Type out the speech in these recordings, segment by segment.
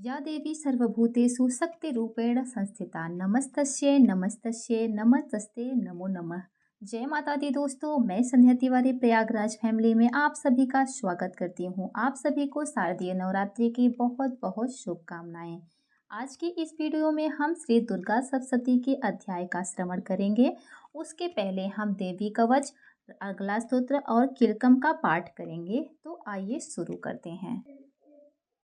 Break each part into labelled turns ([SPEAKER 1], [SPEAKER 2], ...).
[SPEAKER 1] या देवी सर्वभूतेषु शक्तिरूपेण संस्थिता नमस्तस्यै नमस्तस्यै नमस्तस्ते नमो नमः। जय माता दी दोस्तों, मैं संध्या तिवारी प्रयागराज फैमिली में आप सभी का स्वागत करती हूँ। आप सभी को शारदीय नवरात्रि की बहुत बहुत शुभकामनाएं। आज की इस वीडियो में हम श्री दुर्गा सप्तशती के अध्याय का श्रवण करेंगे। उसके पहले हम देवी कवच, अगला स्तोत्र और किलकम का पाठ करेंगे। तो आइए शुरू करते हैं।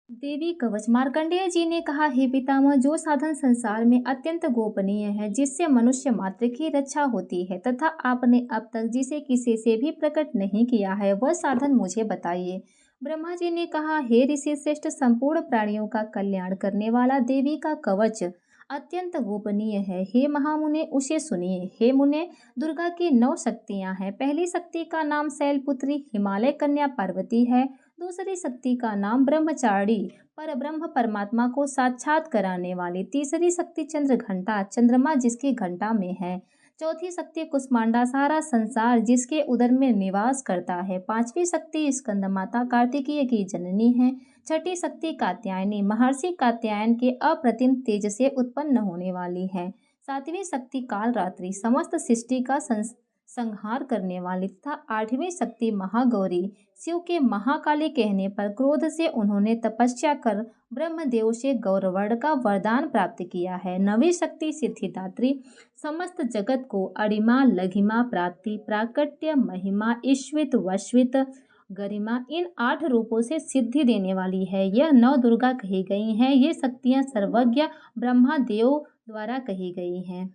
[SPEAKER 1] देवी कवच। मार्कंडेय जी ने कहा, हे पितामह, जो साधन संसार में अत्यंत गोपनीय है, जिससे मनुष्य मात्र की रक्षा होती है तथा आपने अब तक जिसे किसी से भी प्रकट नहीं किया है, वह साधन मुझे बताइए। ब्रह्मा जी ने कहा, हे ऋषि श्रेष्ठ, संपूर्ण प्राणियों का कल्याण करने वाला देवी का कवच अत्यंत गोपनीय है। हे महामुने, उसे सुनिए। हे मुने, दुर्गा की 9 शक्तियां हैं। पहली शक्ति का नाम शैलपुत्री हिमालय कन्या पार्वती है। दूसरी शक्ति का नाम ब्रह्मचारिणी पर ब्रह्म परमात्मा को साक्षात कराने वाली। तीसरी शक्ति चंद्र घंटा, चंद्रमा जिसकी घंटा में है। चौथी शक्ति कुष्मांडा, सारा संसार जिसके उदर में निवास करता है। पांचवी शक्ति स्कंद माता, कार्तिकेय की जननी है। छठी शक्ति कात्यायनी, महर्षि कात्यायन के अप्रतिम तेज से उत्पन्न होने वाली है। सातवीं शक्ति कालरात्रि, समस्त सृष्टि का संहार करने वाली तथा आठवीं शक्ति महागौरी, शिव के महाकाली कहने पर क्रोध से उन्होंने तपस्या कर ब्रह्मदेव से गौरवर्ण का वरदान प्राप्त किया है। नवी शक्ति सिद्धिदात्री, समस्त जगत को अरिमा, लघिमा, प्राप्ति, प्राकट्य, महिमा, ईश्वित, वश्वित, गरिमा, इन 8 रूपों से सिद्धि देने वाली है। यह 9 दुर्गा कही गई हैं। ये शक्तियां सर्वज्ञ ब्रह्मा देव द्वारा कही गई हैं।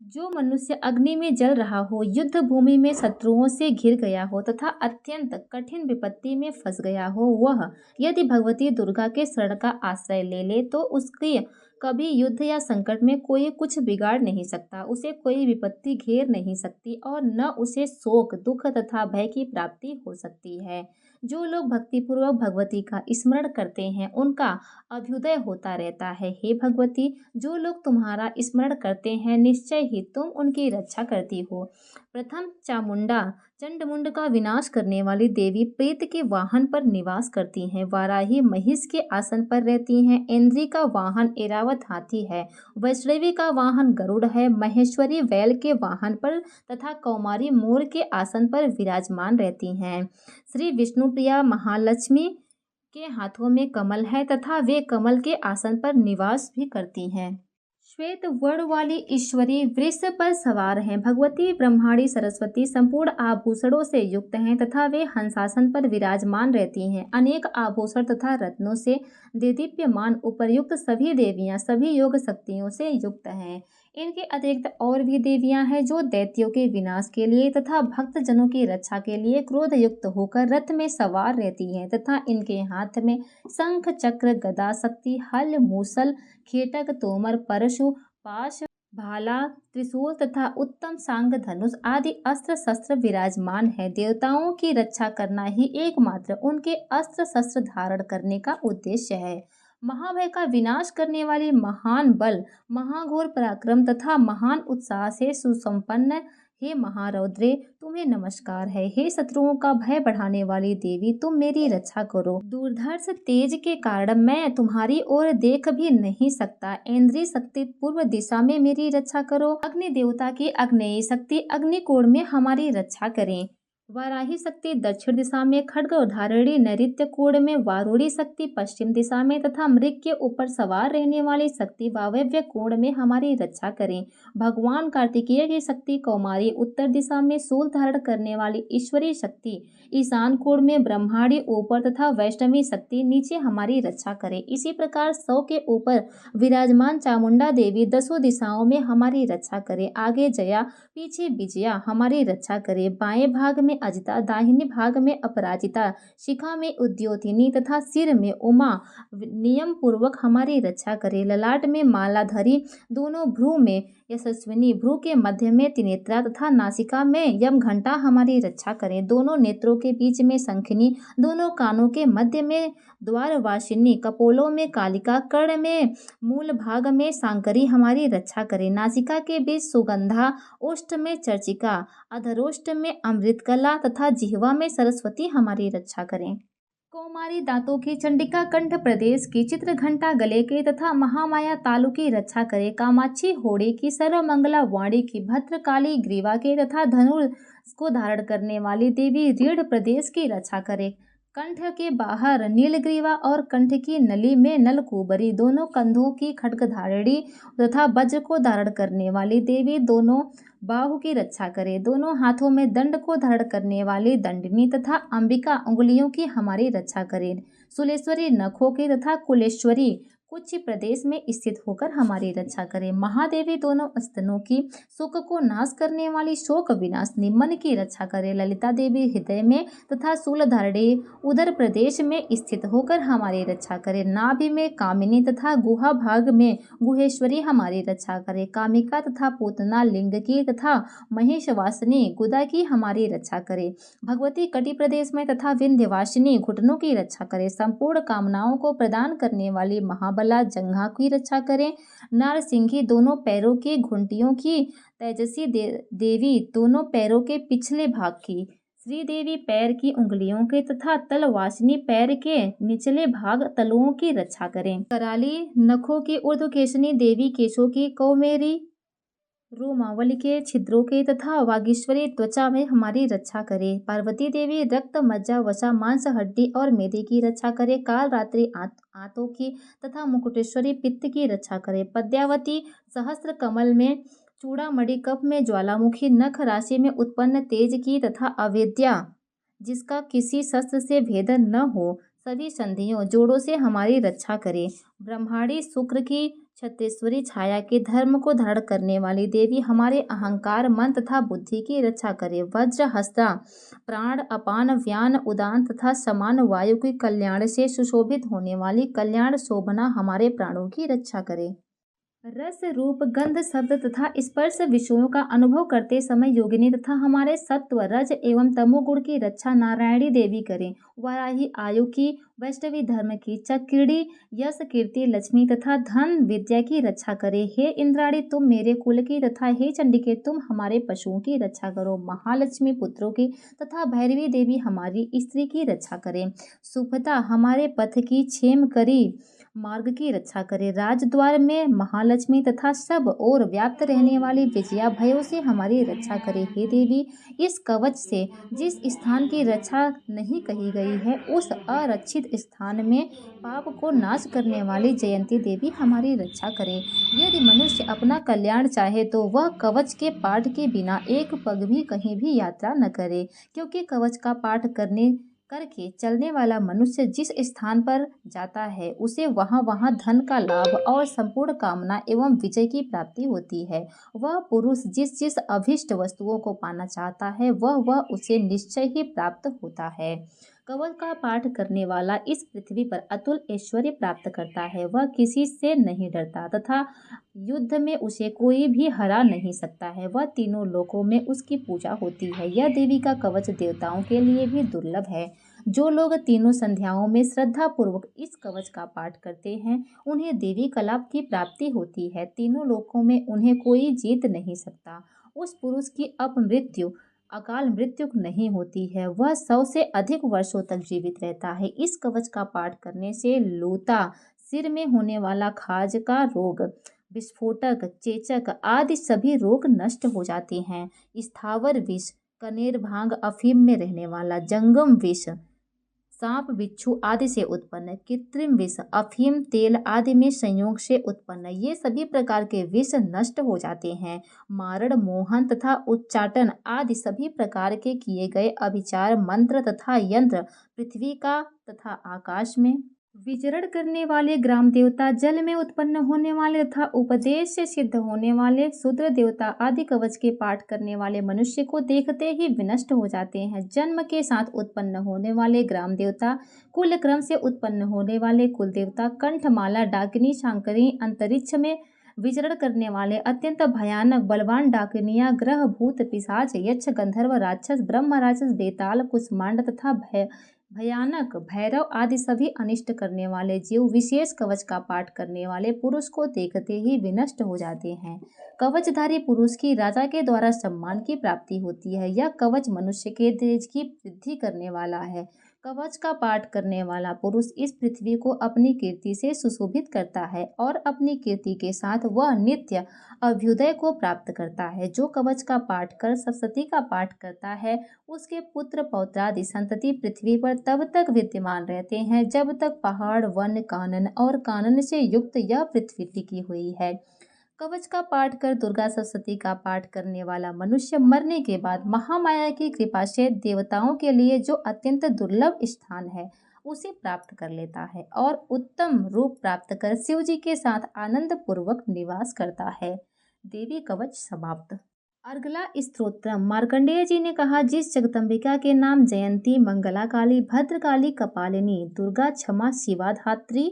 [SPEAKER 1] जो मनुष्य अग्नि में जल रहा हो, युद्ध भूमि में शत्रुओं से घिर गया हो तथा अत्यंत कठिन विपत्ति में फंस गया हो, वह यदि भगवती दुर्गा के शरण का आश्रय ले ले तो उसके कभी युद्ध या संकट में कोई कुछ बिगाड़ नहीं सकता, उसे कोई विपत्ति घेर नहीं सकती और न उसे शोक, दुख तथा भय की प्राप्ति हो सकती है। जो लोग भक्तिपूर्वक भगवती का स्मरण करते हैं, उनका अभ्युदय होता रहता है। हे भगवती, जो लोग तुम्हारा स्मरण करते हैं, निश्चय ही तुम उनकी रक्षा करती हो। प्रथम चामुंडा, चंडमुंड का विनाश करने वाली देवी प्रेत के वाहन पर निवास करती हैं। वाराही महिष के आसन पर रहती हैं। इंद्री का वाहन ऐरावत हाथी है। वैष्णवी का वाहन गरुड़ है। महेश्वरी बैल के वाहन पर तथा कौमारी मोर के आसन पर विराजमान रहती हैं। श्री विष्णुप्रिया महालक्ष्मी के हाथों में कमल है तथा वे कमल के आसन पर निवास भी करती हैं। श्वेत वर्ण वाली ईश्वरी वृष पर सवार हैं। भगवती ब्रह्माणी सरस्वती संपूर्ण आभूषणों से युक्त हैं तथा वे हंसासन पर विराजमान रहती हैं। अनेक आभूषण तथा रत्नों से देदीप्यमान उपर्युक्त सभी देवियां सभी योग शक्तियों से युक्त हैं। इनके अतिरिक्त और भी देवियां हैं जो दैत्यों के विनाश के लिए तथा भक्त जनों की रक्षा के लिए क्रोध युक्त होकर रथ में सवार रहती हैं तथा इनके हाथ में शंख, चक्र, गदा, शक्ति, हल, मूसल, खेटक, तोमर, परशु, पाश, भाला, त्रिशूल तथा उत्तम सांग, धनुष आदि अस्त्र शस्त्र विराजमान है। देवताओं की रक्षा करना ही एकमात्र उनके अस्त्र शस्त्र धारण करने का उद्देश्य है। महाभय का विनाश करने वाली महान बल, महाघोर पराक्रम तथा महान उत्साह से सुसंपन्न हे महारौद्रे, तुम्हें नमस्कार है। हे शत्रुओं का भय बढ़ाने वाली देवी, तुम मेरी रक्षा करो। दुर्धर्ष तेज के कारण मैं तुम्हारी ओर देख भी नहीं सकता। इंद्रिय शक्ति पूर्व दिशा में मेरी रक्षा करो। अग्नि देवता की आग्नेय शक्ति अग्निकोण में हमारी रक्षा करें। वाराही शक्ति दक्षिण दिशा में, खड्ग धारिणी नैऋत्य कोण में, वारुणी शक्ति पश्चिम दिशा में तथा मृग के ऊपर सवार रहने वाली शक्ति वायव्य कोण में हमारी रक्षा करें। भगवान कार्तिकेय की शक्ति कौमारी उत्तर दिशा में, शूल धारण करने वाली ईश्वरी शक्ति ईशान कोण में, ब्रह्माणी ऊपर तथा वैष्णवी शक्ति नीचे हमारी रक्षा करें। इसी प्रकार 100 के ऊपर विराजमान चामुंडा देवी 10 दिशाओं में हमारी रक्षा करे। आगे जया, पीछे विजया हमारी रक्षा करे। बाएं भाग में अजिता, दाहिने भाग में अपराजिता, शिखा में उद्योतिनी तथा सिर में उमा नियम पूर्वक हमारी रक्षा करे। ललाट में मालाधरी, दोनों भ्रू में यशस्विनी, भ्रू के मध्य में त्रिनेत्रा तथा नासिका में यमघंटा हमारी रक्षा करें। दोनों नेत्रों के बीच में शंखिनी, दोनों कानों के मध्य में द्वारवासिनी, कपोलों में कालिका, कर्ण में मूल भाग में सांकरी हमारी रक्षा करें। नासिका के बीच सुगंधा, ओष्ठ में चर्चिका, अधरोष्ठ में अमृतकला तथा जिह्वा में सरस्वती हमारी रक्षा करें। कौमारी दांतों की चंडिका कंठ प्रदेश की चित्रघंटा गले के तथा महामाया तालु की रक्षा करे। कामाक्षी होड़ी की सर्वमंगला वाणी की भद्रकाली ग्रीवा के तथा धनुष को धारण करने वाली देवी रीढ़ प्रदेश की रक्षा करे। कंठ के बाहर नीलग्रीवा और कंठ की नली में नलकूबरी, दोनों कंधों की खड्गधारिणी तथा वज्र को धारण करने वाली देवी दोनों बाहु की रक्षा करे। दोनों हाथों में दंड को धारण करने वाली दंडिनी तथा अंबिका उंगलियों की हमारी रक्षा करे। सुलेश्वरी नखों की तथा कुलेश्वरी कुछ प्रदेश में स्थित होकर हमारी रक्षा करे। महादेवी दोनों स्तनों की शोक को नाश करने वाली शोक विनाशनी मन की रक्षा करे। ललिता देवी हृदय में तथा शूलधारिणी उदर प्रदेश में स्थित होकर हमारी रक्षा करे। नाभि में कामिनी तथा गुहा भाग में गुहेश्वरी हमारी रक्षा करे। कामिका तथा पूतना लिंग की तथा महेशवासिनी गुदा की हमारी रक्षा करे। भगवती कटि प्रदेश में तथा विंध्यवासिनी घुटनों की रक्षा करे। संपूर्ण कामनाओं को प्रदान करने वाली महाबला जंघा की रक्षा करें। नारसिंही दोनों पैरों की घुंटियों की, तेजसी देवी दोनों पैरों के पिछले भाग की, श्रीदेवी पैर की उंगलियों के तथा तलवासिनी पैर के निचले भाग तलुओं की रक्षा करें। कराली नखों की ऊर्ध्वकेशनी देवी केशों की, कौमेरी रोमावली के छिद्रों के तथा वागीश्वरी त्वचा में हमारी रक्षा करे। पार्वती देवी रक्त मज्जा वसा मांस हड्डी और मेदे की रक्षा करे। काल रात्रि आंतों की तथा मुकुटेश्वरी पित्त की रक्षा करे। पद्यावती सहस्त्र कमल में चूड़ामणि, कफ में ज्वालामुखी, नख राशि में उत्पन्न तेज की तथा अवेद्या जिसका किसी शस्त्र से भेदन न हो, सभी संधियों जोड़ों से हमारी रक्षा करे। ब्रह्मांडी शुक्र की छत्तेश्वरी छाया के धर्म को धारण करने वाली देवी हमारे अहंकार, मन तथा बुद्धि की रक्षा करे। वज्र हस्ता प्राण, अपान, व्यान, उदान तथा समान वायु की कल्याण से सुशोभित होने वाली कल्याण शोभना हमारे प्राणों की रक्षा करे। रस रूप गंध शब्द तथा स्पर्श विषयों का अनुभव करते समय योगिनी तथा हमारे सत्व रज एवं तमोगुण की रक्षा नारायणी देवी करें। वाराही आयु की, वैष्णवी धर्म की, चक्रिणी यश कीर्ति लक्ष्मी तथा धन विद्या की रक्षा करे। हे इंद्राणी तुम मेरे कुल की तथा हे चंडिके तुम हमारे पशुओं की रक्षा करो। महालक्ष्मी पुत्रों की तथा भैरवी देवी हमारी स्त्री की रक्षा करें। सुभता हमारे पथ की, क्षेम करी मार्ग की रक्षा करे। राजद्वार में महालक्ष्मी तथा सब और व्याप्त रहने वाली विजया भयों से हमारी रक्षा करे। हे देवी इस कवच से जिस स्थान की रक्षा नहीं कही गई है उस अरक्षित स्थान में पाप को नाश करने वाली जयंती देवी हमारी रक्षा करे। यदि मनुष्य अपना कल्याण चाहे तो वह कवच के पाठ के बिना एक पग भी कहीं भी यात्रा न करे, क्योंकि कवच का पाठ करके चलने वाला मनुष्य जिस स्थान पर जाता है उसे वहाँ धन का लाभ और संपूर्ण कामना एवं विजय की प्राप्ति होती है। वह पुरुष जिस जिस अभिष्ट वस्तुओं को पाना चाहता है वह उसे निश्चय ही प्राप्त होता है। कवच का पाठ करने वाला इस पृथ्वी पर अतुल ऐश्वर्य प्राप्त करता है। वह किसी से नहीं डरता तथा युद्ध में उसे कोई भी हरा नहीं सकता है। वह तीनों लोकों में उसकी पूजा होती है। यह देवी का कवच देवताओं के लिए भी दुर्लभ है। जो लोग तीनों संध्याओं में श्रद्धा पूर्वक इस कवच का पाठ करते हैं उन्हें देवी कलाप की प्राप्ति होती है। तीनों लोकों में उन्हें कोई जीत नहीं सकता। उस पुरुष की अपमृत्यु अकाल मृत्यु नहीं होती है। वह 100 से अधिक वर्षों तक जीवित रहता है। इस कवच का पाठ करने से लूता, सिर में होने वाला खाज का रोग, विस्फोटक, चेचक आदि सभी रोग नष्ट हो जाते हैं। स्थावर विष, कनेर, भांग, अफीम में रहने वाला जंगम विष, सांप, बिच्छू आदि से उत्पन्न, कृत्रिम विष, अफीम, तेल आदि में संयोग से उत्पन्न, ये सभी प्रकार के विष नष्ट हो जाते हैं। मारण, मोहन तथा उच्चाटन आदि सभी प्रकार के किए गए अभिचार, मंत्र तथा यंत्र पृथ्वी का तथा आकाश में विचरण करने वाले ग्राम देवता, जल में उत्पन्न होने वाले तथा उपदेश से सिद्ध होने वाले शूद्र देवता आदि कवच के पाठ करने वाले मनुष्य को देखते ही विनष्ट हो जाते हैं। जन्म के साथ उत्पन्न होने वाले ग्राम देवता, कुल क्रम से उत्पन्न होने वाले कुल देवता, कंठमाला, डाकिनी, शांकरी, अंतरिक्ष में विचरण करने वाले अत्यंत भयानक बलवान डाकिनियां, ग्रह, भूत, पिशाच, यक्ष, गंधर्व, राक्षस, ब्रह्म राक्षस, बेताल, कुष्मांड तथा भयानक भैरव आदि सभी अनिष्ट करने वाले जीव विशेष कवच का पाठ करने वाले पुरुष को देखते ही विनष्ट हो जाते हैं। कवचधारी पुरुष की राजा के द्वारा सम्मान की प्राप्ति होती है। यह कवच मनुष्य के तेज की वृद्धि करने वाला है। कवच का पाठ करने वाला पुरुष इस पृथ्वी को अपनी कीर्ति से सुशोभित करता है और अपनी कीर्ति के साथ वह नित्य अभ्युदय को प्राप्त करता है। जो कवच का पाठ कर सप्तशती का पाठ करता है, उसके पुत्र पौत्रादि संतति पृथ्वी पर तब तक विद्यमान रहते हैं जब तक पहाड़, वन, कानन और कानन से युक्त यह पृथ्वी टिकी हुई है। कवच का पाठ कर दुर्गा सप्तशती का पाठ करने वाला मनुष्य मरने के बाद महामाया की कृपा से देवताओं के लिए जो अत्यंत दुर्लभ स्थान है उसे प्राप्त कर लेता है और उत्तम रूप प्राप्त कर शिव जी के साथ आनंद पूर्वक निवास करता है। देवी कवच समाप्त। अगला स्तोत्र मार्कंडेय जी ने कहा, जिस जगदम्बिका के नाम जयंती, मंगला काली, भद्रकाली, कपालिनी, दुर्गा, क्षमा, शिवा, धात्री,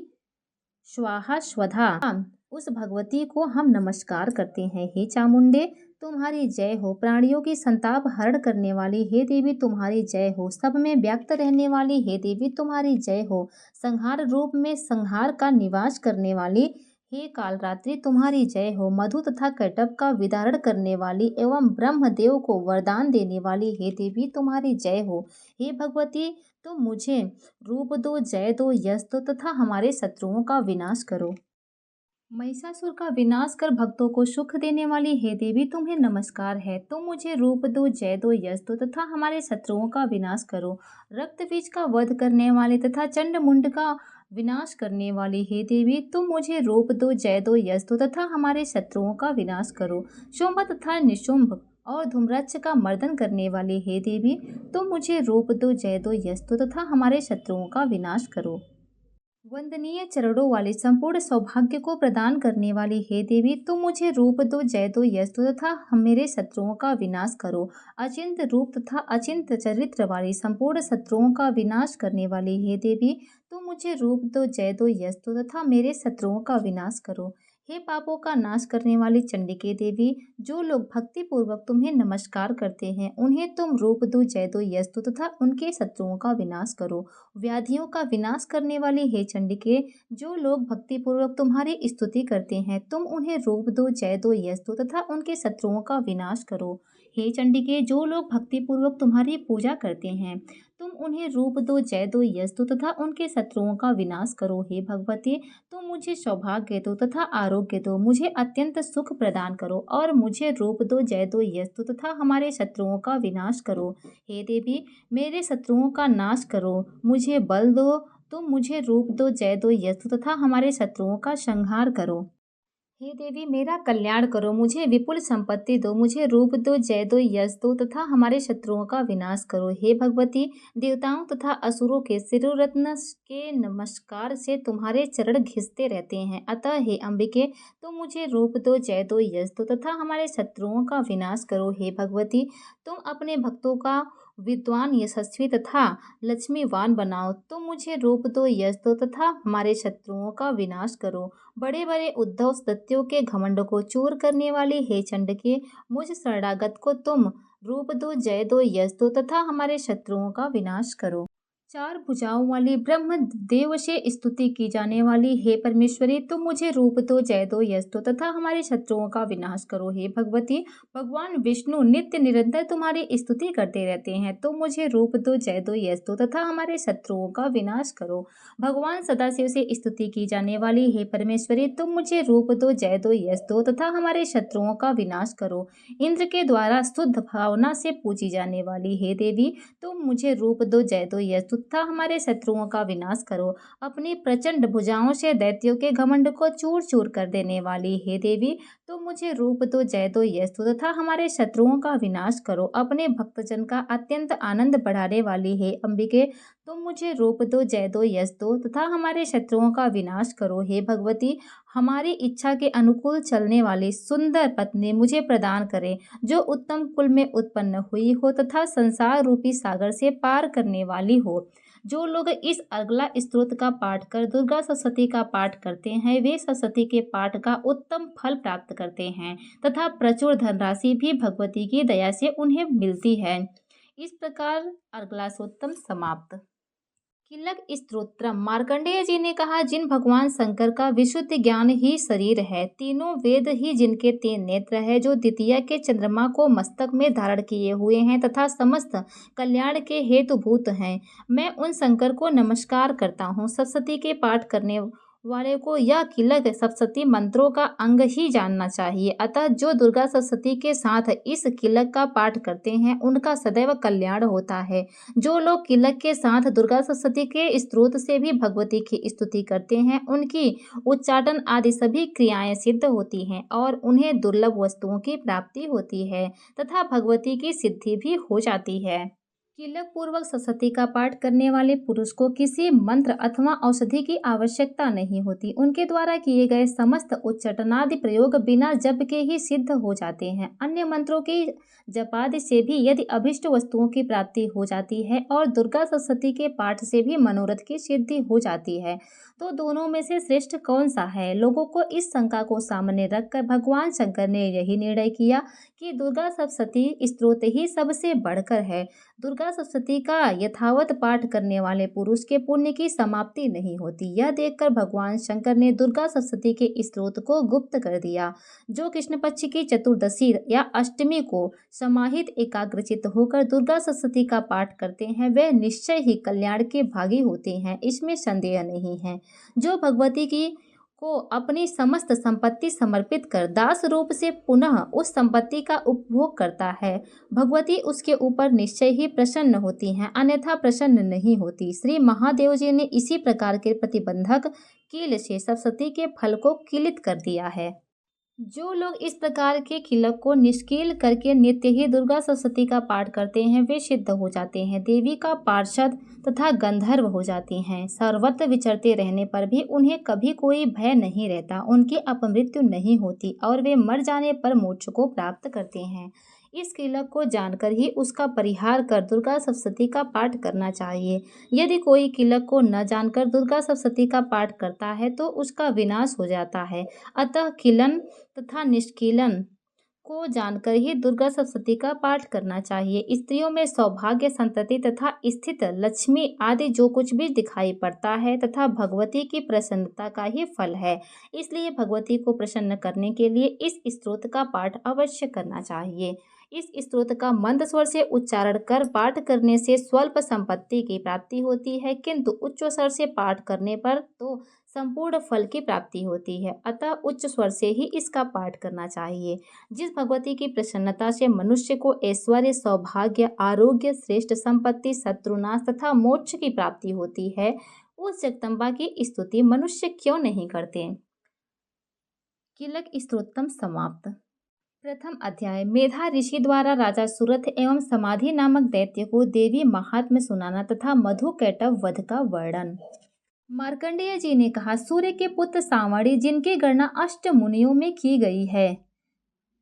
[SPEAKER 1] स्वाहा, स्वधा, उस भगवती को हम नमस्कार करते हैं। हे चामुंडे तुम्हारी जय हो। प्राणियों की संताप हरण करने वाली हे देवी तुम्हारी जय हो। सब में व्यक्त रहने वाली हे देवी तुम्हारी जय हो। संहार रूप में संहार का निवास करने वाली हे कालरात्रि तुम्हारी जय हो। मधु तथा कैटभ का विदारण करने वाली एवं ब्रह्मदेव को वरदान देने वाली हे देवी तुम्हारी जय हो। हे भगवती तुम मुझे रूप दो, जय दो, यश दो तथा हमारे शत्रुओं का विनाश करो। महिषासुर का विनाश कर भक्तों को सुख देने वाली हे देवी तुम्हें नमस्कार है। तुम मुझे रूप दो, जय दो, यश दो तथा हमारे शत्रुओं का विनाश करो। रक्त बीज का वध करने वाली तथा चंड मुंड का विनाश करने वाली हे देवी तुम मुझे रूप दो, जय दो, यश दो तथा हमारे शत्रुओं का विनाश करो। शुंभ तथा निशुंभ और धूम्रक्ष का मर्दन करने वाली हे देवी तुम मुझे रूप दो, जय दो, यश दो तथा हमारे शत्रुओं का विनाश करो। वंदनीय चरणों वाली संपूर्ण सौभाग्य को प्रदान करने वाली हे देवी तुम मुझे रूप दो, जय दो, यश दो तथा मेरे शत्रुओं का विनाश करो। अचिंत रूप तथा अचिंत चरित्र वाली संपूर्ण शत्रुओं का विनाश करने वाली हे देवी तुम मुझे रूप दो, जय दो, यश दो तथा मेरे शत्रुओं का विनाश करो। हे पापों का नाश करने वाली चंडिके देवी, जो लोग भक्ति पूर्वक तुम्हें नमस्कार करते हैं उन्हें तुम रूप दो, जय दो, यश दो तथा उनके शत्रुओं का विनाश करो। व्याधियों का विनाश करने वाली हे चंडिके, जो लोग भक्ति पूर्वक तुम्हारी स्तुति करते हैं तुम उन्हें रूप दो, जय दो, यश दो तथा उनके शत्रुओं का विनाश करो। हे चंडिके, जो लोग भक्ति पूर्वक तुम्हारी पूजा करते हैं तुम उन्हें रूप दो, जय दो, यश दो तथा उनके शत्रुओं का विनाश करो। हे भगवती तुम मुझे सौभाग्य दो तथा आरोग्य दो, मुझे अत्यंत सुख प्रदान करो और मुझे रूप दो, जय दो, यश दो तथा हमारे शत्रुओं का विनाश करो। हे देवी मेरे शत्रुओं का नाश करो, मुझे बल दो, तुम मुझे रूप दो, जय दो, यश दो तथा हमारे शत्रुओं का संहार करो। हे देवी मेरा कल्याण करो, मुझे विपुल संपत्ति दो, मुझे रूप दो, जय दो, यश दो तथा हमारे शत्रुओं का विनाश करो। हे भगवती देवताओं तथा असुरों के शिरोरत्न के नमस्कार से तुम्हारे चरण घिसते रहते हैं, अतः हे अंबिके तुम मुझे रूप दो, जय दो, यश दो तथा हमारे शत्रुओं का विनाश करो। हे भगवती तुम अपने भक्तों का विद्वान, यशस्वी तथा लक्ष्मीवान बनाओ, तुम मुझे रूप दो, यश दो तथा हमारे शत्रुओं का विनाश करो। बड़े बड़े उद्धव दत्तियों के घमंड को चूर करने वाली हे चंडके, मुझ शरणागत को तुम रूप दो, जय दो, यश दो तथा हमारे शत्रुओं का विनाश करो। चार भुजाओं वाली ब्रह्म देव से स्तुति की जाने वाली हे परमेश्वरी तुम मुझे रूप दो, जय दो, यश दो तथा हमारे शत्रुओं का विनाश करो। हे भगवती भगवान विष्णु नित्य निरंतर तुम्हारी स्तुति करते रहते हैं, तुम मुझे रूप दो, जय दो, यश दो तथा हमारे शत्रुओं का विनाश करो। भगवान सदाशिव से स्तुति की जाने वाली हे परमेश्वरी तुम मुझे रूप दो, जय दो, यश दो तथा हमारे शत्रुओं का विनाश करो। इंद्र के द्वारा शुद्ध भावना से पूजी जाने वाली हे देवी तुम मुझे रूप दो, जय दो, यश दो तथा हमारे शत्रुओं का विनाश करो। अपनी प्रचंड भुजाओं से दैत्यों के घमंड को चूर चूर कर देने वाली हे देवी तुम मुझे रूप दो, जय दो, यश दो तथा हमारे शत्रुओं का विनाश करो। अपने भक्तजन का अत्यंत आनंद बढ़ाने वाली हे अंबिके तुम मुझे रूप दो, जय दो, यश दो तथा हमारे शत्रुओं का विनाश करो। हे भगवती हमारी इच्छा के अनुकूल चलने वाली सुंदर पत्नी मुझे प्रदान करे, जो उत्तम कुल में उत्पन्न हुई हो तथा संसार रूपी सागर से पार करने वाली हो। जो लोग इस अगला स्तोत्र का पाठ कर दुर्गा सप्तशती का पाठ करते हैं वे सप्तशती के पाठ का उत्तम फल प्राप्त करते हैं तथा प्रचुर धनराशि भी भगवती की दया से उन्हें मिलती है। इस प्रकार अगला स्तोत्र समाप्त। किलक स्तोत्रम। मार्कंडेय जी ने कहा, जिन भगवान शंकर का विशुद्ध ज्ञान ही शरीर है, तीनों वेद ही जिनके 3 नेत्र है, जो द्वितीय के चंद्रमा को मस्तक में धारण किए हुए हैं तथा समस्त कल्याण के हेतुभूत हैं, मैं उन शंकर को नमस्कार करता हूँ। सप्तशती के पाठ करने वाले को यह किलक सप्तशती मंत्रों का अंग ही जानना चाहिए। अतः जो दुर्गा सप्तशती के साथ इस किलक का पाठ करते हैं, उनका सदैव कल्याण होता है। जो लोग किलक के साथ दुर्गा सप्तशती के स्तोत्र से भी भगवती की स्तुति करते हैं, उनकी उच्चाटन आदि सभी क्रियाएं सिद्ध होती हैं और उन्हें दुर्लभ वस्तुओं की प्राप्ति होती है तथा भगवती की सिद्धि भी हो जाती है। किलक पूर्वक सप्तशती का पाठ करने वाले पुरुष को किसी मंत्र अथवा औषधि की आवश्यकता नहीं होती। उनके द्वारा किए गए समस्त उच्चाटनादि प्रयोग बिना जप के ही सिद्ध हो जाते हैं। अन्य मंत्रों की जपादि से भी यदि अभिष्ट वस्तुओं की प्राप्ति हो जाती है और दुर्गा सप्तशती के पाठ से भी मनोरथ की सिद्धि हो जाती है, तो दोनों में से श्रेष्ठ कौन सा है? लोगों को इस शंका को सामने रखकर भगवान शंकर ने यही निर्णय किया कि दुर्गा सप्तशती स्तोत्र ही सबसे बढ़कर है। दुर्गा सप्तशती का यथावत पाठ करने वाले पुरुष के पुण्य की समाप्ति नहीं होती। यह देखकर भगवान शंकर ने दुर्गा सप्तशती के स्तोत्र को गुप्त कर दिया। जो कृष्ण पक्ष की चतुर्दशी या अष्टमी को समाहित एकाग्रचित्त होकर दुर्गा सप्तशती का पाठ करते हैं, वे निश्चय ही कल्याण के भागी होते हैं, इसमें संदेह नहीं है। जो भगवती की को अपनी समस्त संपत्ति समर्पित कर दास रूप से पुनः उस संपत्ति का उपभोग करता है, भगवती उसके ऊपर निश्चय ही प्रसन्न होती हैं, अन्यथा प्रसन्न नहीं होती। श्री महादेव जी ने इसी प्रकार के प्रतिबंधक कील से सप्तशती के फल को किलित कर दिया है। जो लोग इस प्रकार के किलक को निष्कील करके नित्य ही दुर्गा सप्तशती का पाठ करते हैं, वे सिद्ध हो जाते हैं, देवी का पार्षद तथा गंधर्व हो जाते हैं। सर्वत्र विचरते रहने पर भी उन्हें कभी कोई भय नहीं रहता, उनकी अपमृत्यु नहीं होती और वे मर जाने पर मोक्ष को प्राप्त करते हैं। इस किलक को जानकर ही उसका परिहार कर दुर्गा सप्तशती का पाठ करना चाहिए। यदि कोई किलक को न जानकर दुर्गा सप्तशती का पाठ करता है तो उसका विनाश हो जाता है। अतः किलन तथा निष्कीलन को जानकर ही दुर्गा सप्तशती का पाठ करना चाहिए। स्त्रियों में सौभाग्य, संतति तथा स्थित लक्ष्मी आदि जो कुछ भी दिखाई पड़ता है तथा भगवती की प्रसन्नता का ही फल है, इसलिए भगवती को प्रसन्न करने के लिए इस स्तोत्र का पाठ अवश्य करना चाहिए। इस स्तोत्र का मंद स्वर से उच्चारण कर पाठ करने से स्वल्प संपत्ति की प्राप्ति होती है, किंतु उच्च स्वर से पाठ करने पर तो संपूर्ण फल की प्राप्ति होती है। अतः उच्च स्वर से ही इसका पाठ करना चाहिए। जिस भगवती की प्रसन्नता से मनुष्य को ऐश्वर्य, सौभाग्य, आरोग्य, श्रेष्ठ संपत्ति, शत्रुनाश तथा मोक्ष की प्राप्ति होती है, उस जगदम्बा की स्तुति मनुष्य क्यों नहीं करते? किलक स्तोत्रम समाप्त। प्रथम अध्याय। मेधा ऋषि द्वारा राजा सुरथ एवं समाधि नामक दैत्य को देवी महात्म्य सुनाना तथा मधुकैटभ वध का वर्णन। मार्कंडेय जी ने कहा, सूर्य के पुत्र सांवरी, जिनकी गणना अष्ट मुनियों में की गई है,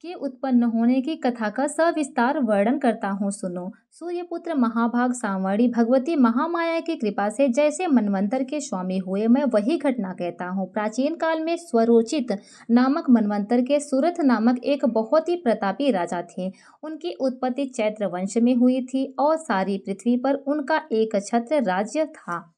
[SPEAKER 1] के उत्पन्न होने की कथा का सविस्तार वर्णन करता हूँ, सुनो। सूर्यपुत्र महाभाग सांवरी भगवती महामाया की कृपा से जैसे मनवंतर के स्वामी हुए, मैं वही घटना कहता हूँ। प्राचीन काल में स्वरोचित नामक मनवंतर के सुरथ नामक एक बहुत ही प्रतापी राजा थे। उनकी उत्पत्ति चैत्र वंश में हुई थी और सारी पृथ्वी पर उनका एक छत्र राज्य था।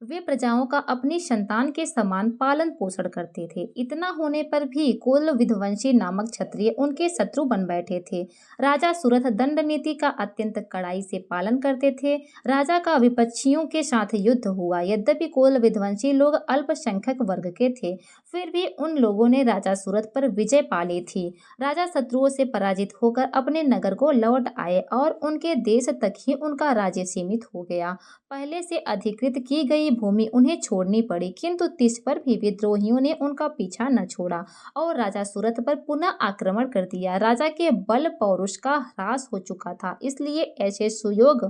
[SPEAKER 1] वे प्रजाओं का अपनी संतान के समान पालन पोषण करते थे। इतना होने पर भी कुल विध्वंसी नामक क्षत्रिय उनके शत्रु बन बैठे थे। राजा सुरथ दंड नीति का अत्यंत कड़ाई से पालन करते थे। राजा का विपक्षियों के साथ युद्ध हुआ। यद्यपि कुल विध्वंसी लोग अल्पसंख्यक वर्ग के थे, फिर भी उन लोगों ने राजा सुरथ पर विजय पा ली थी। राजा शत्रुओं से पराजित होकर अपने नगर को लौट आए और उनके देश तक ही उनका राज्य सीमित हो गया। पहले से अधिकृत की गई भूमि उन्हें छोड़नी पड़ी, किंतु तिस पर भी विद्रोहियों ने उनका पीछा न छोड़ा और राजा सुरथ पर पुनः आक्रमण कर दिया। राजा के बल पौरुष का ह्रास हो चुका था, इसलिए ऐसे सुयोग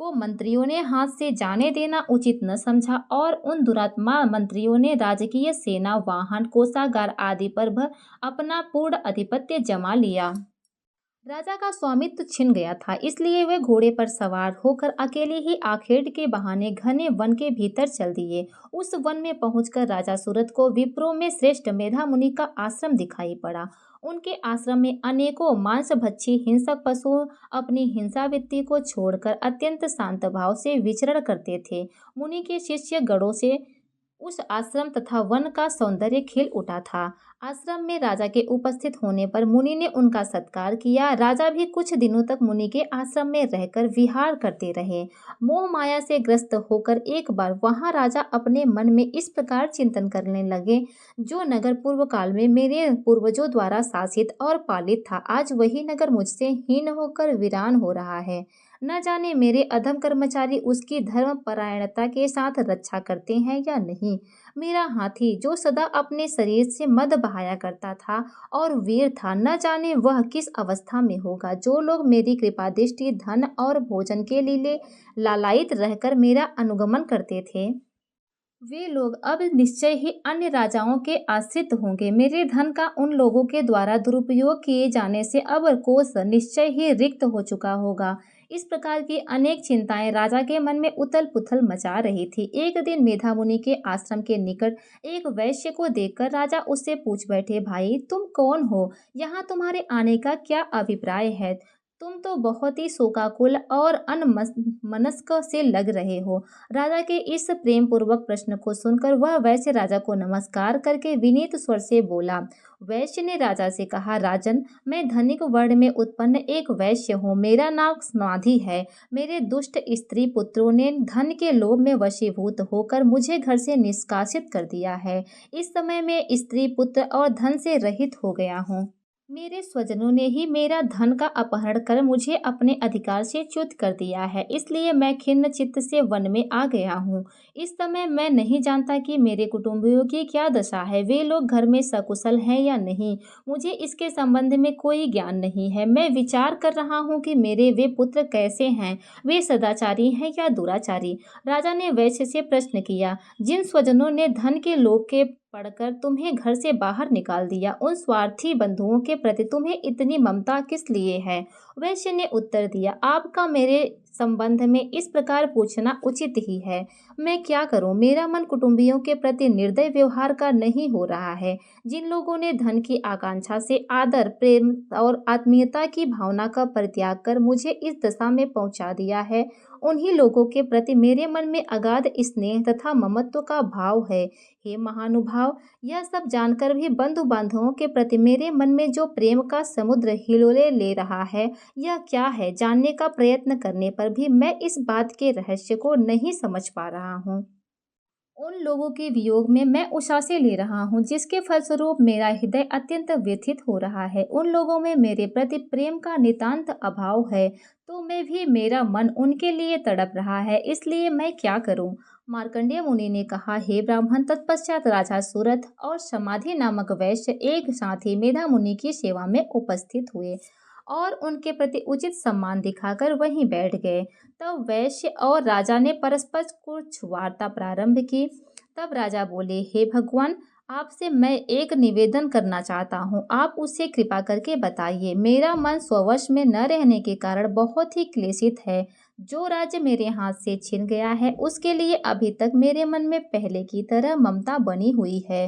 [SPEAKER 1] को मंत्रियों ने हाथ से जाने देना उचित न समझा और उन दुरात्मा मंत्रियों ने राजकीय सेना, वाहन, कोषागार आदि पर अपना पूर्ण आधिपत्य जमा लिया। राजा का स्वामित्व छिन गया था, इसलिए वह घोड़े पर सवार होकर अकेले ही आखेट के बहाने घने वन के भीतर चल दिए। उस वन में पहुंचकर राजा सूरत को विप्रों में श्रेष्ठ मेधा मुनि का आश्रम दिखाई पड़ा। उनके आश्रम में अनेकों मांसभक्षी हिंसक पशु अपनी हिंसावृत्ति को छोड़कर अत्यंत शांत भाव से विचरण करते थे। मुनि के शिष्य गणों से उस आश्रम तथा वन का सौंदर्य खिल उठा था। आश्रम में राजा के उपस्थित होने पर मुनि ने उनका सत्कार किया। राजा भी कुछ दिनों तक मुनि के आश्रम में रहकर विहार करते रहे। मोह माया से ग्रस्त होकर एक बार वहां राजा अपने मन में इस प्रकार चिंतन करने लगे, जो नगर पूर्व काल में मेरे पूर्वजों द्वारा शासित और पालित था, आज वही नगर मुझसे हीन होकर वीरान हो रहा है। न जाने मेरे अधम कर्मचारी उसकी धर्म परायणता के साथ रक्षा करते हैं या नहीं। मेरा हाथी जो सदा अपने शरीर से मद बहाया करता था और वीर था, न जाने वह किस अवस्था में होगा। जो लोग मेरी कृपा दृष्टि धन और भोजन के लिए लालायित रहकर मेरा अनुगमन करते थे, वे लोग अब निश्चय ही अन्य राजाओं के आश्रित होंगे। मेरे धन का उन लोगों के द्वारा दुरुपयोग किए जाने से अब कोष निश्चय ही रिक्त हो चुका होगा। इस प्रकार की अनेक चिंताएं राजा के मन में उथल पुथल मचा रही थी। एक दिन मेधा मुनि के आश्रम के निकट एक वैश्य को देखकर राजा उससे पूछ बैठे, भाई तुम कौन हो? यहाँ तुम्हारे आने का क्या अभिप्राय है? तुम तो बहुत ही शोकाकुल और अनमनस्क से लग रहे हो। राजा के इस प्रेम पूर्वक प्रश्न को सुनकर वह वैश्य राजा को नमस्कार करके विनीत स्वर से बोला। वैश्य ने राजा से कहा, राजन, मैं धनिक वर्ण में उत्पन्न एक वैश्य हूँ। मेरा नाम समाधि है। मेरे दुष्ट स्त्री पुत्रों ने धन के लोभ में वशीभूत होकर मुझे घर से निष्कासित कर दिया है। इस समय मैं स्त्री पुत्र और धन से रहित हो गया हूँ। मेरे स्वजनों ने ही मेरा धन का अपहरण कर मुझे अपने अधिकार से च्युत कर दिया है, इसलिए मैं खिन्न चित्त से वन में आ गया हूँ। इस समय मैं नहीं जानता कि मेरे कुटुंबियों की क्या दशा है, वे लोग घर में सकुशल हैं या नहीं। मुझे इसके संबंध में कोई ज्ञान नहीं है। मैं विचार कर रहा हूँ कि मेरे वे पुत्र कैसे हैं, वे सदाचारी हैं या दुराचारी। राजा ने वैश्य से प्रश्न किया, जिन स्वजनों ने धन के लोभ के पढ़कर तुम्हें घर से बाहर निकाल दिया, उन स्वार्थी बंधुओं के प्रति तुम्हें इतनी ममता किस लिए है? वैश्य ने उत्तर दिया, आपका मेरे संबंध में इस प्रकार पूछना उचित ही है। मैं क्या करूं? मेरा मन कुटुंबियों के प्रति निर्दय व्यवहार का नहीं हो रहा है। जिन लोगों ने धन की आकांक्षा से आदर, प्रेम और आत्मीयता की भावना का परित्याग कर मुझे इस दशा में पहुंचा दिया है, उन्हीं लोगों के प्रति मेरे मन में अगाध स्नेह तथा ममत्व का भाव है। हे महानुभाव, यह सब जानकर भी बंधु बांधवों के प्रति मेरे मन में जो प्रेम का समुद्र हिलोरे ले रहा है, यह क्या है? जानने का प्रयत्न करने पर भी मैं इस बात के रहस्य को नहीं समझ पा रहा हूँ। उन लोगों के वियोग में मैं उछासे ले रहा हूँ, जिसके फलस्वरूप मेरा हृदय अत्यंत व्यथित हो रहा है। उन लोगों में मेरे प्रति प्रेम का नितांत अभाव है, तो मैं भी मेरा मन उनके लिए तड़प रहा है, इसलिए मैं क्या करूँ? मार्कंडेय मुनि ने कहा, हे ब्राह्मण, तत्पश्चात राजा सूरत और समाधि नामक वैश्य एक साथ ही मेधा मुनि की सेवा में उपस्थित हुए और उनके प्रति उचित सम्मान दिखाकर वहीं बैठ गए। तब वैश्य और राजा ने परस्पर कुछ वार्ता प्रारंभ की। तब राजा बोले, हे भगवान, आपसे मैं एक निवेदन करना चाहता हूँ, आप उससे कृपा करके बताइए। मेरा मन स्ववश में न रहने के कारण बहुत ही क्लेशित है। जो राज्य मेरे हाथ से छिन गया है, उसके लिए अभी तक मेरे मन में पहले की तरह ममता बनी हुई है।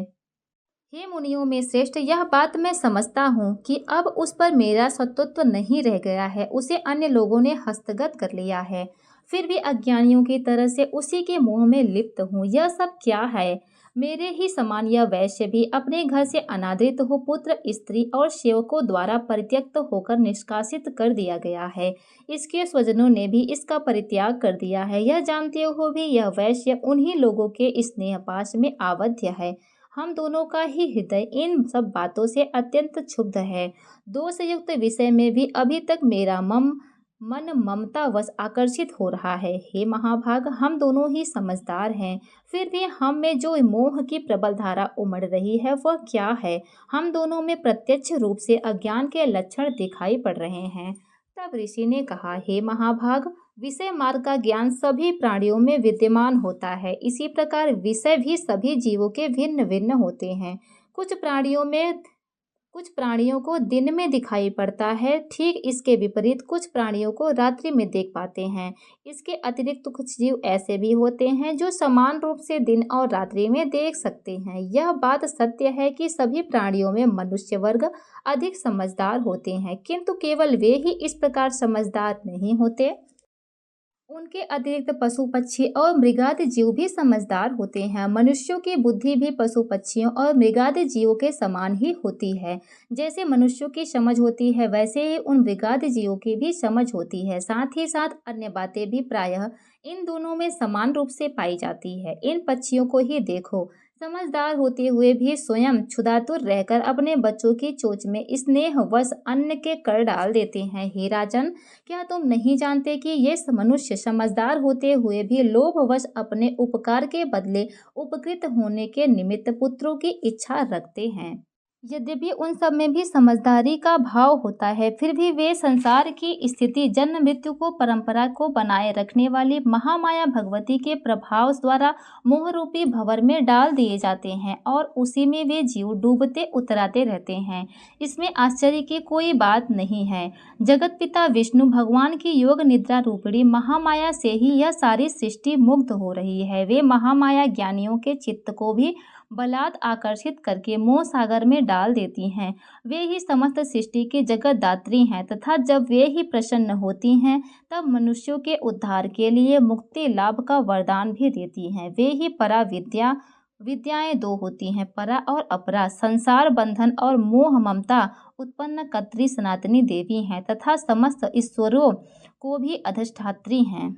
[SPEAKER 1] हे मुनियों में श्रेष्ठ, यह बात मैं समझता हूँ कि अब उस पर मेरा सत्वत्व नहीं रह गया है, उसे अन्य लोगों ने हस्तगत कर लिया है। फिर भी अज्ञानियों की तरह से उसी के मोह में लिप्त हूँ। यह सब क्या है? मेरे ही समान यह वैश्य भी अपने घर से अनादृत हो पुत्र, स्त्री और सेवकों द्वारा परित्यक्त होकर निष्कासित कर दिया गया है। इसके स्वजनों ने भी इसका परित्याग कर दिया है। यह जानते हो भी यह वैश्य उन्हीं लोगों के स्नेह पाश में आबद्ध है। हम दोनों का ही हृदय इन सब बातों से अत्यंत क्षुब्ध है। दोष युक्त विषय में भी अभी तक मेरा मन ममतावश आकर्षित हो रहा है। हे महाभाग, हम दोनों ही समझदार हैं, फिर भी हम में जो मोह की प्रबल धारा उमड़ रही है वह क्या है? हम दोनों में प्रत्यक्ष रूप से अज्ञान के लक्षण दिखाई पड़ रहे हैं। तब ऋषि ने कहा, हे महाभाग, विषय मार्ग का ज्ञान सभी प्राणियों में विद्यमान होता है। इसी प्रकार विषय भी सभी जीवों के भिन्न भिन्न होते हैं। कुछ प्राणियों में कुछ प्राणियों को दिन में दिखाई पड़ता है, ठीक इसके विपरीत कुछ प्राणियों को रात्रि में देख पाते हैं। इसके अतिरिक्त कुछ जीव ऐसे भी होते हैं जो समान रूप से दिन और रात्रि में देख सकते हैं। यह बात सत्य है कि सभी प्राणियों में मनुष्य वर्ग अधिक समझदार होते हैं, किंतु केवल वे ही इस प्रकार समझदार नहीं होते। उनके अतिरिक्त पशु पक्षी और मृगादि जीव भी समझदार होते हैं। मनुष्यों की बुद्धि भी पशु पक्षियों और मृगादि जीवों के समान ही होती है। जैसे मनुष्यों की समझ होती है, वैसे ही उन मृगादि जीवों की भी समझ होती है। साथ ही साथ अन्य बातें भी प्रायः इन दोनों में समान रूप से पाई जाती है। इन पक्षियों को ही देखो, समझदार होते हुए भी स्वयं क्षुधातुर रहकर अपने बच्चों की चोंच में स्नेहवश अन्न के कण डाल देते हैं। हे राजन, क्या तुम नहीं जानते कि ये मनुष्य समझदार होते हुए भी लोभवश अपने उपकार के बदले उपकृत होने के निमित्त पुत्रों की इच्छा रखते हैं? यद्यपि उन सब में भी समझदारी का भाव होता है, फिर भी वे संसार की स्थिति, जन्म मृत्यु को, परंपरा को बनाए रखने वाली महामाया भगवती के प्रभाव द्वारा मोहरूपी भंवर में डाल दिए जाते हैं और उसी में वे जीव डूबते उतराते रहते हैं। इसमें आश्चर्य की कोई बात नहीं है। जगत पिता विष्णु भगवान की योग निद्रा रूपिणी महामाया से ही यह सारी सृष्टि मुग्ध हो रही है। वे महामाया ज्ञानियों के चित्त को भी बलात् आकर्षित करके मोह सागर में डाल देती हैं। वे ही समस्त सृष्टि के जगत दात्री हैं तथा जब वे ही प्रसन्न होती हैं तब मनुष्यों के उद्धार के लिए मुक्ति लाभ का वरदान भी देती हैं। वे ही परा विद्या, विद्याएं दो होती हैं, परा और अपरा, संसार बंधन और मोह ममता उत्पन्न कर्त्री सनातनी देवी हैं तथा समस्त ईश्वरों को भी अधिष्ठात्री हैं।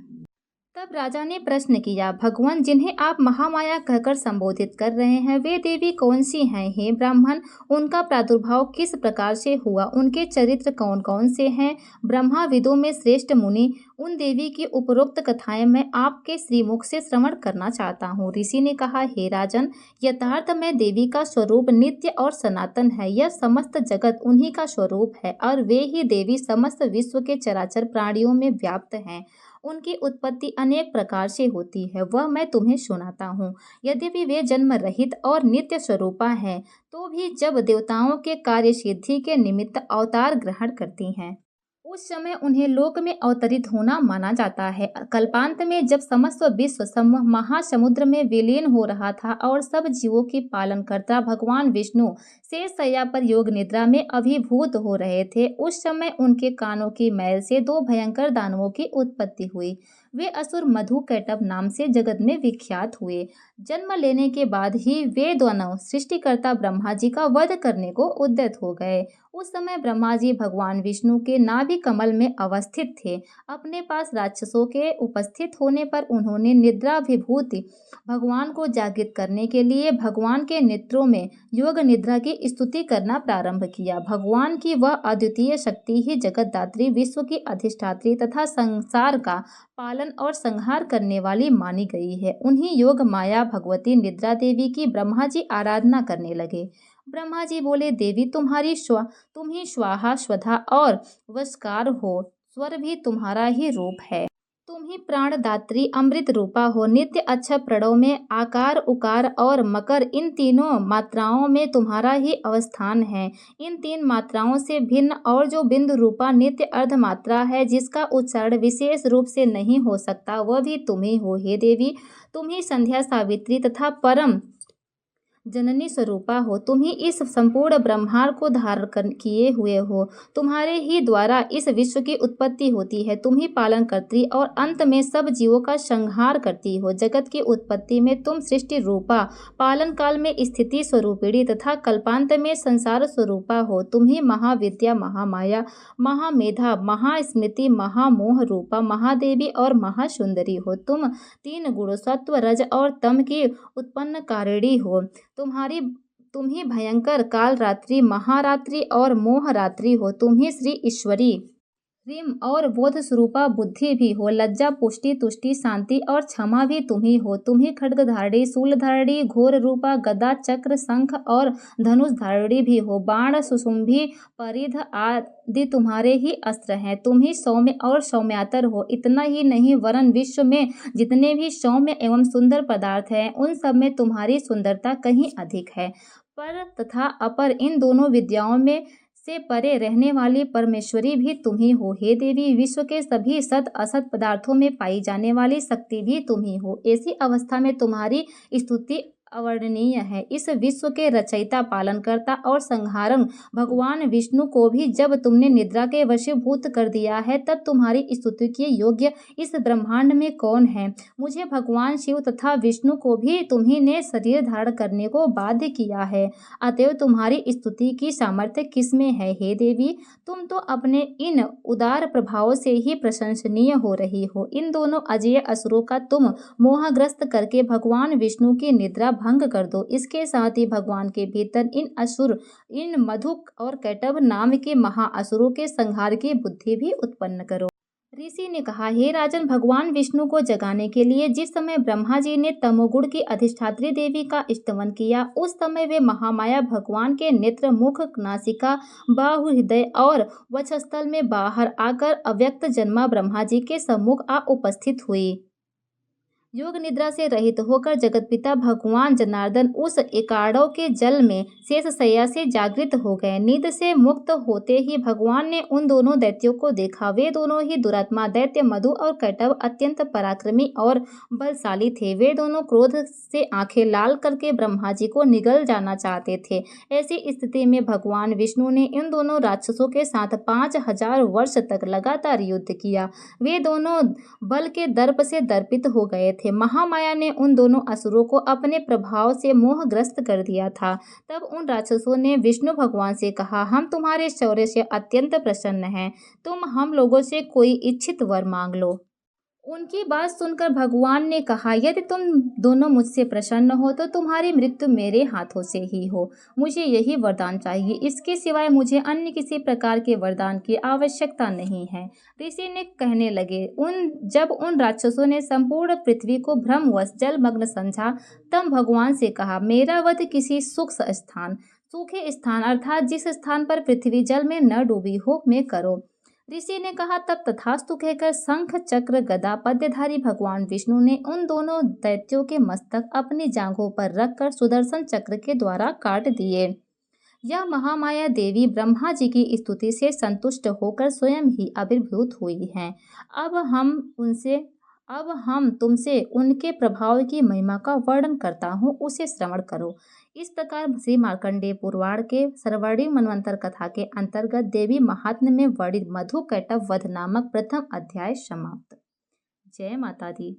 [SPEAKER 1] तब राजा ने प्रश्न किया, भगवान, जिन्हें आप महामाया कहकर संबोधित कर रहे हैं, वे देवी कौन सी हैं? हे ब्राह्मण, उनका प्रादुर्भाव किस प्रकार से हुआ? उनके चरित्र कौन कौन से हैं? ब्रह्माविदों में श्रेष्ठ मुनि, उन देवी की उपरोक्त कथाएं मैं आपके श्रीमुख से श्रवण करना चाहता हूँ। ऋषि ने कहा, हे राजन, यथार्थ में देवी का स्वरूप नित्य और सनातन है। यह समस्त जगत उन्हीं का स्वरूप है और वे ही देवी समस्त विश्व के चराचर प्राणियों में व्याप्त हैं। उनकी उत्पत्ति अनेक प्रकार से होती है, वह मैं तुम्हें सुनाता हूँ। यद्यपि वे जन्म रहित और नित्य स्वरूपा है, तो भी जब देवताओं के कार्य सिद्धि के निमित्त अवतार ग्रहण करती हैं, उस समय उन्हें लोक में अवतरित होना माना जाता है। कल्पांत में जब समस्त विश्व महासमुद्र में विलीन हो रहा था और सब जीवों की पालनकर्ता भगवान विष्णु शेष शैया पर योग निद्रा में अभिभूत हो रहे थे, उस समय उनके कानों की मैल से दो भयंकर दानवों की उत्पत्ति हुई। वे असुर मधु कैटभ नाम से जगत में विख्यात हुए। जन्म लेने के बाद ही वे दोनों सृष्टिकर्ता ब्रह्मा जी का वध करने को उद्यत हो गए। उस समय ब्रह्मा जी भगवान विष्णु के नाभि कमल में अवस्थित थे। अपने पास राक्षसों के उपस्थित होने पर उन्होंने निद्राभिभूति भगवान को जागृत करने के लिए भगवान के नेत्रों में योग निद्रा की स्तुति करना प्रारंभ किया। भगवान की वह अद्वितीय शक्ति ही जगतदात्री, विश्व की अधिष्ठात्री तथा संसार का पालन और संहार करने वाली मानी गई है। उन्हीं योग माया भगवती निद्रा देवी की ब्रह्मा जी आराधना करने लगे। ब्रह्मा जी बोले, देवी, तुम ही स्वाहा स्वधा और वशकार हो, स्वर भी तुम्हारा ही रूप है। तुम ही प्राणदात्री अमृत रूपा हो। नित्य अक्षर प्रणव में आकार, उकार और मकर, इन तीनों मात्राओं में तुम्हारा ही अवस्थान है। इन तीन मात्राओं से भिन्न और जो बिंदु रूपा नित्य अर्ध मात्रा है, जिसका उच्चारण विशेष रूप से नहीं हो सकता, वह भी तुम ही हो। हे देवी, तुम ही संध्या, सावित्री तथा परम जननी स्वरूपा हो। तुम ही इस संपूर्ण ब्रह्मांड को धारण किए हुए हो। तुम्हारे ही द्वारा इस विश्व की उत्पत्ति होती है। तुम ही पालन करती और अंत में सब जीवों का संहार करती हो। जगत की उत्पत्ति में तुम सृष्टि रूपा, पालन काल में स्थिति स्वरूपिणी तथा कल्पांत में संसार स्वरूपा हो। तुम ही महाविद्या, महामाया, महामेधा, महास्मृति, महामोह रूपा, महादेवी और महासुंदरी हो। तुम तीन गुण सत्व, रज और तम की उत्पन्न कारिणी हो। तुम ही भयंकर काल रात्रि, महारात्रि और मोह रात्रि हो। तुम ही श्री ईश्वरी, प्रेम और बोध स्वरूपा बुद्धि भी हो। लज्जा, पुष्टि, तुष्टि, शांति और क्षमा भी तुम ही हो। तुम ही खड्गधारिणी, शूलधारिणी, घोर रूपा, गदा, चक्र, शंख और धनुष धारिणी भी हो। बाण, सुशुंभी, परिध आदि तुम्हारे ही अस्त्र हैं। तुम ही सौम्य और सौम्यातर हो। इतना ही नहीं, वरन विश्व में जितने भी सौम्य एवं सुंदर पदार्थ हैं, उन सब में तुम्हारी सुंदरता कहीं अधिक है। पर तथा अपर इन दोनों विद्याओं में से परे रहने वाली परमेश्वरी भी तुम ही हो। हे देवी, विश्व के सभी सत असत पदार्थों में पाई जाने वाली शक्ति भी तुम ही हो। ऐसी अवस्था में तुम्हारी स्तुति अवर्णनीय है। इस विश्व के रचयिता, पालनकर्ता और संहारक भगवान विष्णु को भी जब तुमने निद्रा के वशीभूत कर दिया है, तब तुम्हारी स्तुति के योग्य इस ब्रह्मांड में कौन है। मुझे भगवान शिव तथा विष्णु को भी तुम्ही ने शरीर धारण करने को बाध्य किया है, अतएव तुम्हारी स्तुति की सामर्थ्य किसमें है। हे देवी, तुम तो अपने इन उदार प्रभावों से ही प्रशंसनीय हो रही हो। इन दोनों अजय असुरों का तुम मोहग्रस्त करके भगवान विष्णु की निद्रा भंग कर दो। इसके साथ ही भगवान के भीतर इन मधुक और कैटभ नाम के महाअसुरों के संहार की बुद्धि भी उत्पन्न करो। ऋषि ने कहा, हे राजन, भगवान विष्णु को जगाने के लिए जिस समय ब्रह्मा जी ने तमोगुण की अधिष्ठात्री देवी का स्तवन किया, उस समय वे महामाया भगवान के नेत्र, मुख, नासिका, बाहु, हृदय और वक्षस्थल में बाहर आकर अव्यक्त जन्मा ब्रह्मा जी के सम्मुख आ उपस्थित हुई। योग निद्रा से रहित होकर जगतपिता भगवान जनार्दन उस एकाड़ों के जल में शेष शैया से जागृत हो गए। नींद से मुक्त होते ही भगवान ने उन दोनों दैत्यों को देखा। वे दोनों ही दुरात्मा दैत्य मधु और कैटभ अत्यंत पराक्रमी और बलशाली थे। वे दोनों क्रोध से आंखें लाल करके ब्रह्मा जी को निगल जाना चाहते थे। ऐसी स्थिति में भगवान विष्णु ने इन दोनों राक्षसों के साथ 5000 वर्ष तक लगातार युद्ध किया। वे दोनों बल के दर्प से दर्पित हो गए थे। महामाया ने उन दोनों असुरों को अपने प्रभाव से मोहग्रस्त कर दिया था। तब उन राक्षसों ने विष्णु भगवान से कहा, हम तुम्हारे शौर्य से अत्यंत प्रसन्न हैं। तुम हम लोगों से कोई इच्छित वर मांग लो। उनकी बात सुनकर भगवान ने कहा, यदि तुम दोनों मुझसे प्रसन्न हो तो तुम्हारी मृत्यु मेरे हाथों से ही हो। मुझे यही वरदान चाहिए, इसके सिवाय मुझे अन्य किसी प्रकार के वरदान की आवश्यकता नहीं है। ऋषि ने कहने लगे, जब उन राक्षसों ने संपूर्ण पृथ्वी को भ्रमवश जलमग्न समझा, तब भगवान से कहा, मेरा वध किसी सूखे स्थान अर्थात जिस स्थान पर पृथ्वी जल में न डूबी हो में करो। ऋषि ने कहा। तब तथास्तु कहकर शंख चक्र गदा पद्यधारी भगवान विष्णु ने उन दोनों दैत्यों के मस्तक अपनी जांघों पर रखकर सुदर्शन चक्र के द्वारा काट दिए। यह महामाया देवी ब्रह्मा जी की स्तुति से संतुष्ट होकर स्वयं ही आविर्भूत हुई हैं। अब हम तुमसे उनके प्रभाव की महिमा का वर्णन करता हूँ, उसे श्रवण करो। इस प्रकार श्री मार्कंडेय पुराण के सर्वणी मनवंतर कथा के अंतर्गत देवी महात्म्य में वर्णित मधु कैटभ वध नामक प्रथम अध्याय समाप्त। जय माता दी।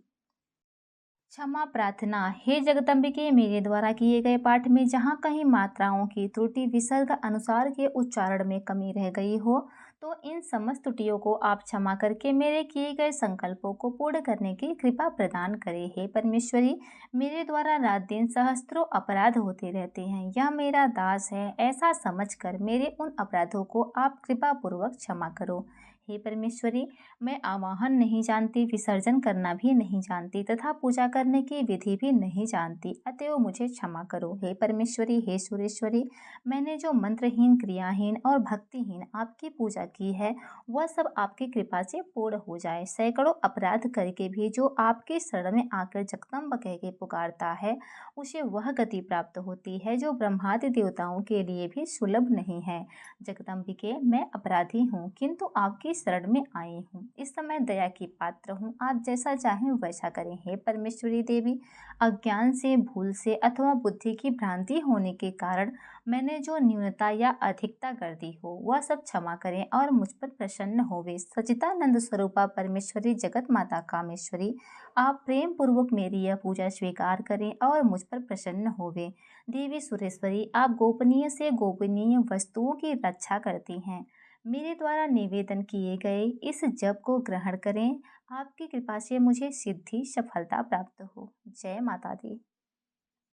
[SPEAKER 1] क्षमा प्रार्थना। हे जगदम्बिके, मेरे द्वारा किए गए पाठ में जहाँ कहीं मात्राओं की त्रुटि, विसर्ग अनुसार के उच्चारण में कमी रह गई हो, तो इन समस्त त्रुटियों को आप क्षमा करके मेरे किए गए संकल्पों को पूर्ण करने की कृपा प्रदान करें। हे परमेश्वरी, मेरे द्वारा रात दिन सहस्त्रों अपराध होते रहते हैं। यह मेरा दास है, ऐसा समझकर मेरे उन अपराधों को आप कृपा पूर्वक क्षमा करो। हे परमेश्वरी, मैं आवाहन नहीं जानती, विसर्जन करना भी नहीं जानती तथा पूजा करने की विधि भी नहीं जानती, अतएव मुझे क्षमा करो। हे परमेश्वरी, हे सुरेश्वरी, मैंने जो मंत्रहीन, क्रियाहीन और भक्तिहीन आपकी पूजा की है, वह सब आपकी कृपा से पूर्ण हो जाए। सैकड़ों अपराध करके भी जो आपके शरण में आकर जगदम्ब कह के पुकारता है, उसे वह गति प्राप्त होती है जो ब्रह्मादि देवताओं के लिए भी सुलभ नहीं है। जगदम्बिके, मैं अपराधी हूँ, किंतु आपकी शरण में आई हूँ। इस समय दया की पात्र हूँ, आप जैसा चाहें वैसा करें। हे परमेश्वरी देवी, अज्ञान से, भूल से अथवा बुद्धि की भ्रांति होने के कारण मैंने जो न्यूनता या अधिकता कर दी हो, वह सब क्षमा करें और मुझ पर प्रसन्न होवे। सच्चिदानंद स्वरूपा परमेश्वरी जगत माता कामेश्वरी, आप प्रेम पूर्वक मेरी यह पूजा स्वीकार करें और मुझ पर प्रसन्न होवे। देवी सुरेश्वरी, आप गोपनीय से गोपनीय वस्तुओं की रक्षा करती हैं। मेरे द्वारा निवेदन किए गए इस जप को ग्रहण करें। आपकी कृपा से मुझे सिद्धि, सफलता प्राप्त हो। जय माता दी।